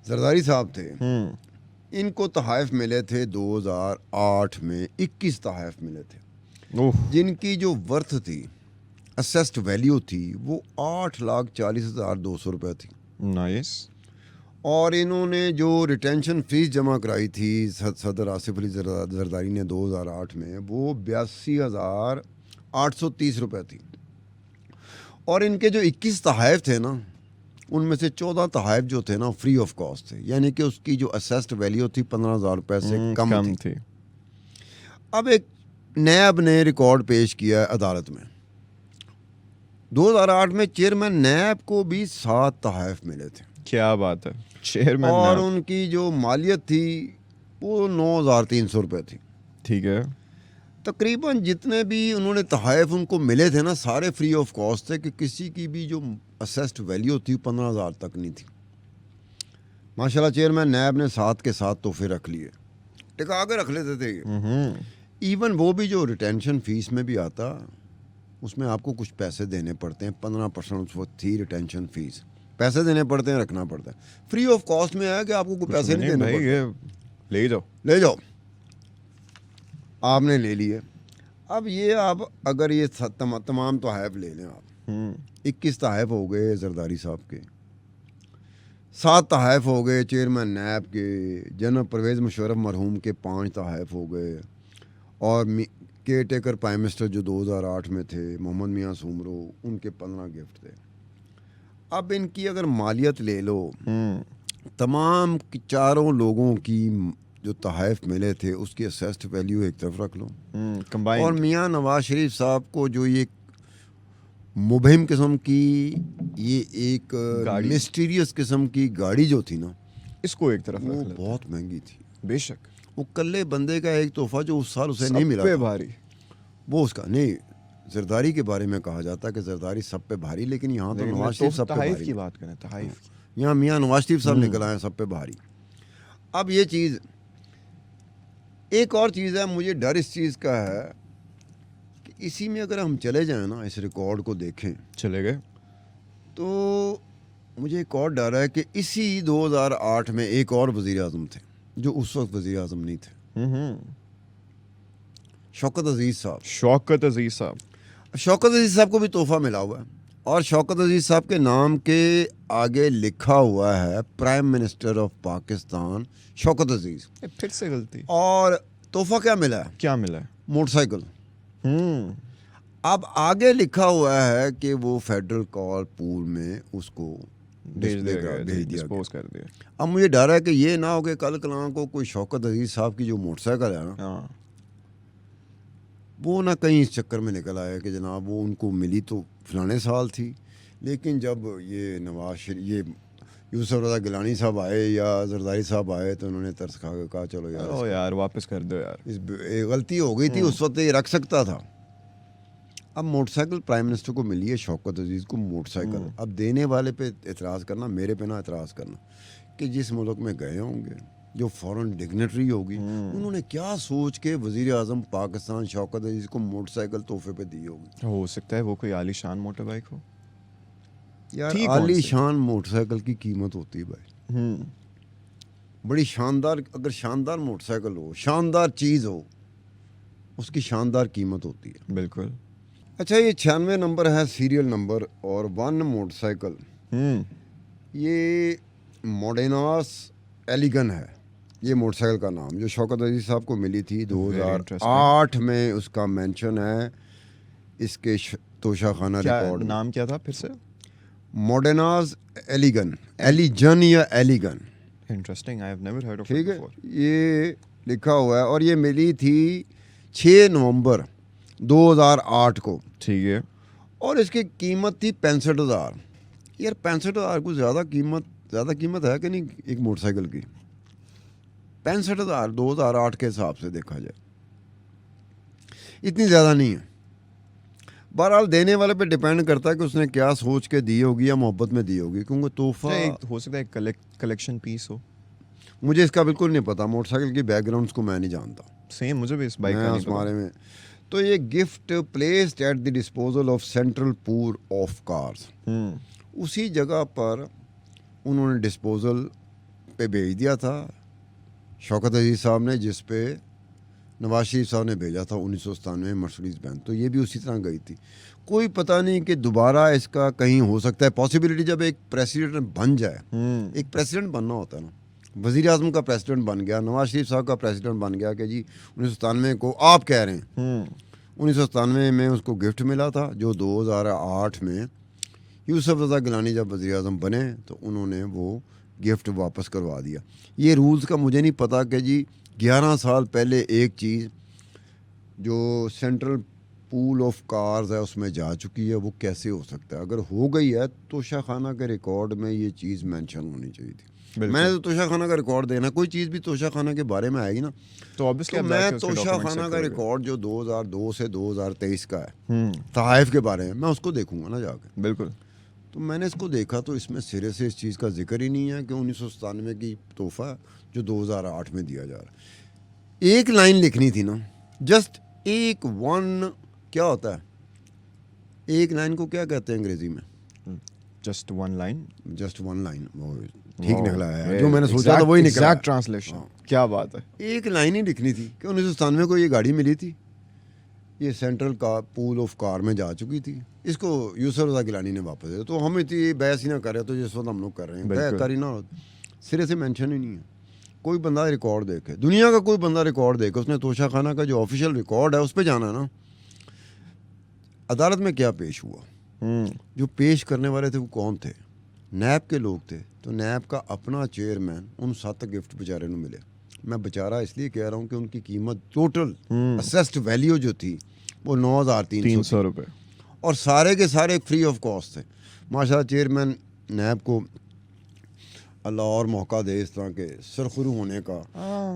जरदारी साहब थे, इनको तहाइफ मिले थे 2008 में, 21 तहाइफ मिले थे, जिनकी जो वर्थ थी, असेस्ड वैल्यू थी, वो 8,40,200 रुपये थी। नाइस। और इन्होंने जो रिटेंशन फीस जमा कराई थी सदर आसिफ अली जरदारी ने 2008 में, वो 82,830 रुपये थी। और इनके जो 21 तहाइफ थे ना, उनमें से 14 तहाइफ जो थे ना फ्री ऑफ कॉस्ट थे, यानी कि उसकी जो असेस्ड वैल्यू थी 15,000 रुपये से कम थी। अब एक नैब ने रिकॉर्ड पेश किया है अदालत में, 2008 में चेयरमैन नैब को भी 7 तहाइफ मिले थे। क्या बात है, चेयरमैन। और उनकी जो मालियत थी वो 9,300 रुपये थी। ठीक है। तकरीबन जितने भी उन्होंने तहाइफ उनको मिले थे ना, सारे फ्री ऑफ कॉस्ट थे, कि किसी की भी जो असेस्ड वैल्यू थी 15,000 तक नहीं थी। माशाल्लाह चेयरमैन नैब ने 7 के 7 तोहफे रख लिए, टिका के रख लेते थे ये। इवन वो भी जो रिटेंशन फीस में भी आता, उसमें आपको कुछ पैसे देने पड़ते हैं, 15% उस वक्त थी रिटेंशन फीस, पैसे देने पड़ते हैं, रखना पड़ता है। फ्री ऑफ कॉस्ट में है कि आपको कोई पैसे नहीं देने पड़ते, ले जाओ, आपने ले लिए। अब ये आप अगर ये तमाम तोहफ़े ले लें आप, 21 तोहफ़े हो गए जरदारी साहब के, 7 तोहफ़े हो गए चेयरमैन नैब के, जनरल परवेज़ मुशर्रफ मरहूम के 5 तोहफ़े हो गए, और केयर टेकर प्राइम मिनिस्टर जो 2008 में थे मोहम्मद मियां सुमरो, उनके 15 गिफ्ट थे। अब इनकी अगर मालियत ले लो, तमाम चारों लोगों की जो तहाइफ मिले थे उसकी असेस्ड वैल्यू एक तरफ रख लो, और मियां नवाज शरीफ साहब को जो ये मुबहिम किस्म की, ये एक मिस्टीरियस किस्म की गाड़ी जो थी ना, इसको एक तरफ वो बहुत महंगी थी। बेशक वो कल्ले बंदे का एक तोहफा जो उस साल उसे नहीं मिला था, भारी, वो उसका नहीं। जरदारी के बारे में कहा जाता है कि जरदारी सब पे भारी, लेकिन यहाँ तो नवाज शरीफ सब पे भारी की बात करें, तहाइफ की, यहाँ मियाँ नवाज शरीफ साहब निकल आए सब पे भारी। अब ये चीज़, एक और चीज़ है, मुझे डर इस चीज़ का है कि इसी में अगर हम चले जाएं ना, इस रिकॉर्ड को देखें, चले गए, तो मुझे एक और डर है कि इसी 2008 में एक और वज़ीर आज़म थे जो उस वक्त वज़ीर आज़म नहीं थे, शौकत अजीज़ साहब। शौकत अजीज़ साहब, शौकत अजीज़ साहब को भी तोहफ़ा मिला हुआ है, और शौकत अजीज़ साहब के नाम के आगे लिखा हुआ है prime minister of Pakistan Shaukat Aziz. फिर से गलती। और तोहफ़ा क्या मिला है? क्या मिला है? मोटरसाइकिल। अब आगे लिखा हुआ है कि वो फेडरल कॉल पूल में उसको भेज दिया कर दिया। अब मुझे डर है कि ये ना हो कि कल कलां को कोई शौकत अजीज़ साहब की जो मोटरसाइकिल है ना, वो ना कहीं इस चक्कर में निकल आया कि जनाब वो उनको मिली तो फलाने साल थी, लेकिन जब ये ये यूसुफ रज़ा गिलानी साहब आए या जरदारी साहब आए तो उन्होंने तरस खा के कहा चलो यार वापस कर दो यार, इस गलती हो गई थी, उस वक्त ये रख सकता था। अब मोटरसाइकिल प्राइम मिनिस्टर को मिली है, शौकत अजीज़ को मोटरसाइकिल। अब देने वाले पे एतराज़ करना, मेरे पे ना एतराज़ करना, कि जिस मुल्क में गए होंगे, जो फॉरेन डिग्नेटरी होगी, उन्होंने क्या सोच के वज़ीर आज़म पाकिस्तान शौकत अजीज़ को मोटरसाइकिल तोहफे पे दी होगी। हो सकता है वो कोई आलीशान मोटर बाइक हो यार, आलीशान मोटरसाइकिल की कीमत होती है भाई, बड़ी शानदार। अगर शानदार मोटरसाइकिल हो, शानदार चीज़ हो, उसकी शानदार कीमत होती है। बिल्कुल। अच्छा, ये 96 नंबर है सीरियल नंबर, और 1 मोटरसाइकिल, ये मोडेनास एलिगन है ये मोटरसाइकिल का नाम, जो शौकत अजीज़ साहब को मिली थी 2008 में। उसका मेंशन है इसके तोशाखाना रिकॉर्ड। नाम क्या था फिर से? मोडेनास एलिगन, एलिजन या एलिगन। Interesting, I have never heard of it before. ये लिखा हुआ है, और ये मिली थी 6 नवंबर 2008 को। ठीक है। और इसकी कीमत थी 65,000। यार 65,000 को ज़्यादा कीमत है कि नहीं एक मोटरसाइकिल की? 65,000 2008 के हिसाब से देखा जाए इतनी ज़्यादा नहीं है। बहरहाल देने वाले पे डिपेंड करता है कि उसने क्या सोच के दी होगी या मोहब्बत में दी होगी, क्योंकि तोहफा हो सकता है कलेक्शन पीस हो। मुझे इसका बिल्कुल नहीं पता, मोटरसाइकिल की बैकग्राउंड्स को मैं नहीं जानता। सेम, मुझे भी इस बाइक का नहीं बारे में। तो ये gift placed at the disposal of central pool of cars, उसी जगह पर उन्होंने डिस्पोजल पे भेज दिया था शौकत अजीज़ साहब ने, जिस पे नवाज शरीफ साहब ने भेजा था 1997 में मर्सिडीज़ बैंस, तो ये भी उसी तरह गई थी। कोई पता नहीं कि दोबारा इसका कहीं हो सकता है पॉसिबिलिटी, जब एक प्रेसिडेंट बन जाए, एक प्रेसिडेंट बनना होता है ना, वज़ीर आज़म का प्रेसिडेंट बन गया, नवाज शरीफ साहब का प्रेसिडेंट बन गया कि जी 1997 को आप कह रहे हैं 1997 में उसको गिफ्ट मिला था, जो 2008 में यूसुफ रज़ा गिलानी जब वज़ीर आज़म बने तो उन्होंने वो गिफ्ट वापस करवा दिया। ये रूल्स का मुझे नहीं पता कि जी 11 साल पहले एक चीज़ जो सेंट्रल पूल ऑफ कार्स है उसमें जा चुकी है, वो कैसे हो सकता है। अगर हो गई है तोशा खाना के रिकॉर्ड में ये चीज़ मेंशन होनी चाहिए थी। मैंने तो तोशा खाना का रिकॉर्ड देना, कोई चीज़ भी तोशा खाना के बारे में आएगी ना, तो ऑब्वियसली मैं तोशा खाना का रिकॉर्ड जो 2002 से 2023 का है तहाइफ के बारे में, मैं उसको देखूंगा ना जाकर। बिल्कुल। तो मैंने इसको देखा तो इसमें सिरे से इस चीज़ का जिक्र ही नहीं है कि 1997 की तोहफा जो 2008 में दिया जा रहा है। एक लाइन लिखनी थी ना, जस्ट एक वन, क्या होता है एक लाइन को क्या कहते हैं अंग्रेजी में? Just one line. Just one line, वो ठीक निकला है, जो मैंने सोचा था वही निकला। Exact translation. क्या बात है। एक लाइन ही लिखनी थी कि 1997 को ये गाड़ी मिली थी, ये सेंट्रल का पूल ऑफ कार में जा चुकी थी, इसको यूसुफ रज़ा गिलानी ने वापस दिया। तो हम इतनी बहस ही ना कर रहे, तो जिस वक्त हम लोग कर रहे हैं बहस कर ही ना, सिरे से मेंशन ही नहीं है। कोई बंदा रिकॉर्ड देखे, दुनिया का कोई बंदा रिकॉर्ड देखे, उसने तोशा खाना का जो ऑफिशियल रिकॉर्ड है उस पर जाना ना, अदालत में क्या पेश हुआ, जो पेश करने वाले थे वो कौन थे? नैब के लोग थे। तो नैब का अपना चेयरमैन, उन 7 गिफ्ट बेचारे को मिले। मैं बेचारा इसलिए कह रहा हूँ कि उनकी कीमत टोटल असेस्ड वैल्यू जो थी वो 9,300 रुपये, और सारे के सारे फ्री ऑफ कॉस्ट थे। माशाल्लाह चेयरमैन नैब को अल्लाह और मौका दे इस तरह के सरखुरू होने का।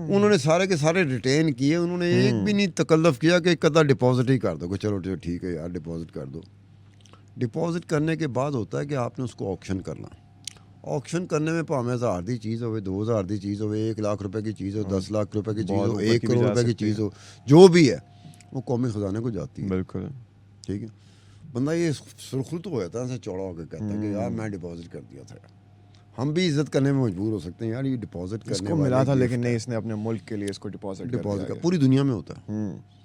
उन्होंने सारे के सारे रिटेन किए, उन्होंने एक भी नहीं तकल्लुफ़ किया कि कदा डिपॉजिट ही कर दो, चलो ठीक है यार डिपॉजिट कर दो। डिपॉजिट करने के बाद होता है कि आपने उसको ऑक्शन करना। ऑक्शन करने में भावें 1000 की चीज़ हो, 2000 की चीज़ हो, 1 लाख रुपए की चीज़ हो, 10 लाख रुपए की चीज़ हो, 1 करोड़ रुपए की चीज़ हो, जो भी है वो कौमी ख़जाने को जाती है। बिल्कुल ठीक है। बंदा ये सुरखुर तो हो जाता है, ऐसे चौड़ा होकर कहता है कि यार मैं डिपॉजिट कर दिया था। हम भी इज्जत करने में मजबूर हो सकते हैं, यार ये डिपॉजिट करने वाले मिला था, लेकिन नहीं, इसने अपने मुल्क के लिए इसको डिपॉजिट कर। पूरी दुनिया में होता है,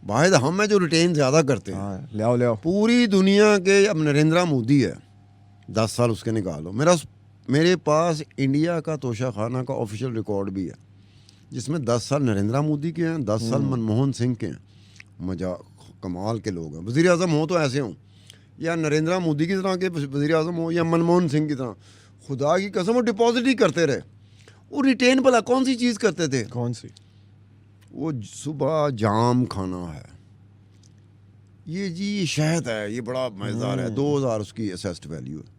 वाहिद हम है जो रिटेन ज़्यादा करते हैं। ले आओ पूरी दुनिया के, अब नरेंद्र मोदी है, 10 साल उसके निकालो, मेरे पास इंडिया का तोशा खाना का ऑफिशियल रिकॉर्ड भी है, जिसमें 10 साल नरेंद्र मोदी के हैं, 10 साल मनमोहन सिंह के हैं। मजा कमाल के लोग हैं। वज़ीर आज़म हो तो ऐसे हों, या नरेंद्र मोदी की तरह के वज़ीर आज़म हो, या मनमोहन सिंह की तरह, खुदा की कसम वो डिपॉजिट ही करते रहे। वो रिटेन भला कौन सी चीज़ करते थे? कौन सी? वो सुबह जाम खाना है, ये जी ये शहद है, ये बड़ा मज़ेदार है, 2000 उसकी असेस्ड वैल्यू है।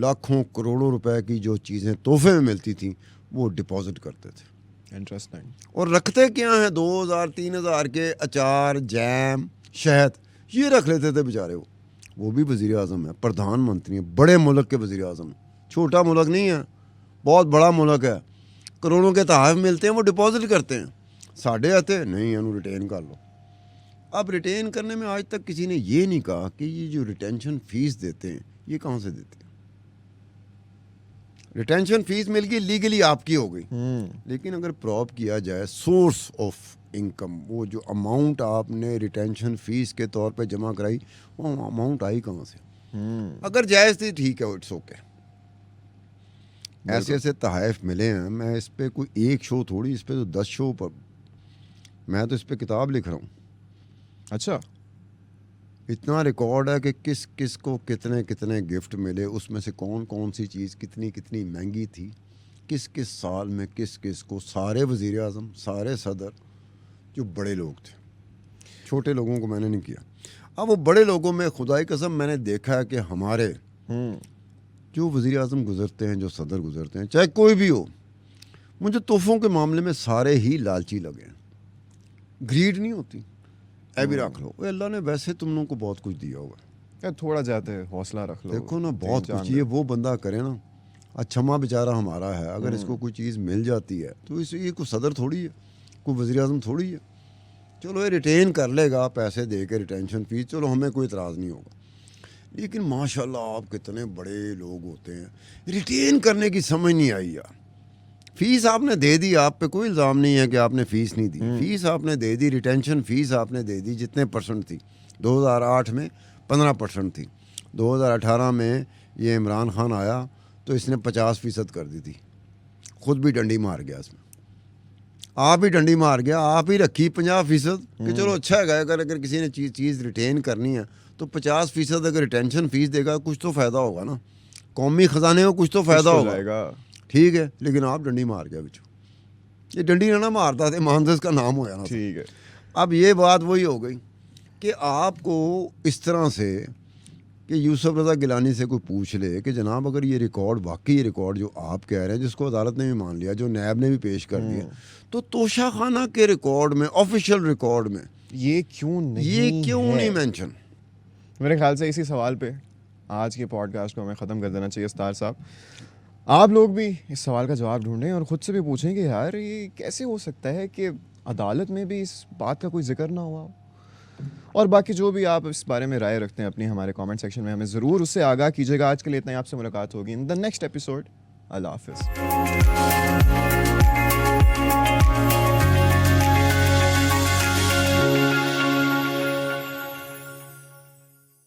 लाखों करोड़ों रुपए की जो चीज़ें तोहफे में मिलती थी वो डिपॉजिट करते थे। इंटरेस्टिंग। और रखते क्या हैं? 2000 3000 के अचार, जैम, शहद, ये रख लेते थे बेचारे। वो भी वज़ीर आज़म है, प्रधानमंत्री है, बड़े मुल्क के वज़ीर आज़म, छोटा मुल्क नहीं है, बहुत बड़ा मुल्क है, करोड़ों के तहफ़ मिलते हैं, वो डिपॉजिट करते हैं। साढ़े आते नहीं, इन्होंने रिटेन कर लो। अब रिटेन करने में आज तक किसी ने ये नहीं कहा कि ये जो रिटेंशन फ़ीस देते हैं ये कहाँ से देते हैं। रिटेंशन फ़ीस मिल गई, लीगली आपकी हो गई, लेकिन अगर प्रॉप किया जाए सोर्स ऑफ इनकम, वो जो अमाउंट आपने रिटेंशन फ़ीस के तौर पे जमा कराई, वो अमाउंट आई कहाँ से? अगर जायज़ थी ठीक है, इट्स ओके। ऐसे ऐसे तहाइफ मिले हैं। मैं इस पर कोई एक शो थोड़ी, इस पर तो 10 शो पर, मैं तो इस पर किताब लिख रहा हूँ। अच्छा, इतना रिकॉर्ड है कि किस किस को कितने कितने गिफ्ट मिले, उसमें से कौन कौन सी चीज़ कितनी कितनी महंगी थी, किस किस साल में किस किस को। सारे वज़ीर आज़म, सारे सदर जो बड़े लोग थे, छोटे लोगों को मैंने नहीं किया। अब वो बड़े लोगों में खुदाई कसम मैंने देखा है कि हमारे जो वज़ीर आज़म गुज़रते हैं, जो सदर गुज़रते हैं, चाहे कोई भी हो, मुझे तोहफ़ों के मामले में सारे ही लालची लगे हैं। ग्रीड नहीं होती, ऐ भी रख लो, अल्लाह ने वैसे तुम लोगों को बहुत कुछ दिया होगा, क्या थोड़ा जाते हैं, हौसला रख लो। देखो ना, बहुत कुछ ये वो बंदा करे ना, अच्छा माँ बेचारा हमारा है, अगर इसको कोई चीज़ मिल जाती है तो इस ये कोई सदर थोड़ी है, कोई वज़ीर आज़म थोड़ी है। चलो ये रिटेन कर लेगा पैसे दे के, रिटेंशन फ़ीस, चलो हमें कोई इतराज़ नहीं होगा। लेकिन माशाल्लाह आप कितने बड़े लोग होते हैं, रिटेन करने की समझ नहीं आई यार। फीस आपने दे दी, आप पे कोई इल्ज़ाम नहीं है कि आपने फ़ीस नहीं दी। फीस आपने दे दी, रिटेंशन फ़ीस आपने दे दी। जितने परसेंट थी 2008 में 15% थी, 2018 में ये इमरान खान आया तो इसने 50% कर दी थी। खुद भी डंडी मार गया इसमें, आप ही डंडी मार गया, आप ही रखी 50% कि चलो अच्छा है। अगर किसी ने चीज़ रिटेन करनी है तो 50% अगर रिटेंशन फ़ीस देगा कुछ तो फ़ायदा होगा ना, कौमी ख़जाने को कुछ तो फ़ायदा हो होगा। जाएगा। ठीक है, लेकिन आप डंडी मार गया बिचू। ये डंडी ना मारता थे, मानदस का नाम होया ना। ठीक है। अब ये बात वही हो गई कि आपको इस तरह से कि यूसुफ रज़ा गिलानी से कोई पूछ ले कि जनाब अगर ये रिकॉर्ड वाकई रिकॉर्ड जो आप कह रहे हैं, जिसको अदालत ने भी मान लिया, जो नैब ने भी पेश कर दिया, तो तोशा खाना के रिकॉर्ड में, ऑफिशियल रिकॉर्ड में ये क्यों नहीं मेंशन? मेरे ख्याल से इसी सवाल पे आज के पॉडकास्ट को हमें ख़त्म कर देना चाहिए। स्टार साहब, आप लोग भी इस सवाल का जवाब ढूंढें और ख़ुद से भी पूछें कि यार ये कैसे हो सकता है कि अदालत में भी इस बात का कोई जिक्र ना हुआ हो। और बाकी जो भी आप इस बारे में राय रखते हैं अपनी हमारे कमेंट सेक्शन में हमें ज़रूर उससे आगाह कीजिएगा। आज के लिए इतना ही, आपसे मुलाकात होगी इन द नेक्स्ट एपिसोड। अल्लाह हाफ़िज़।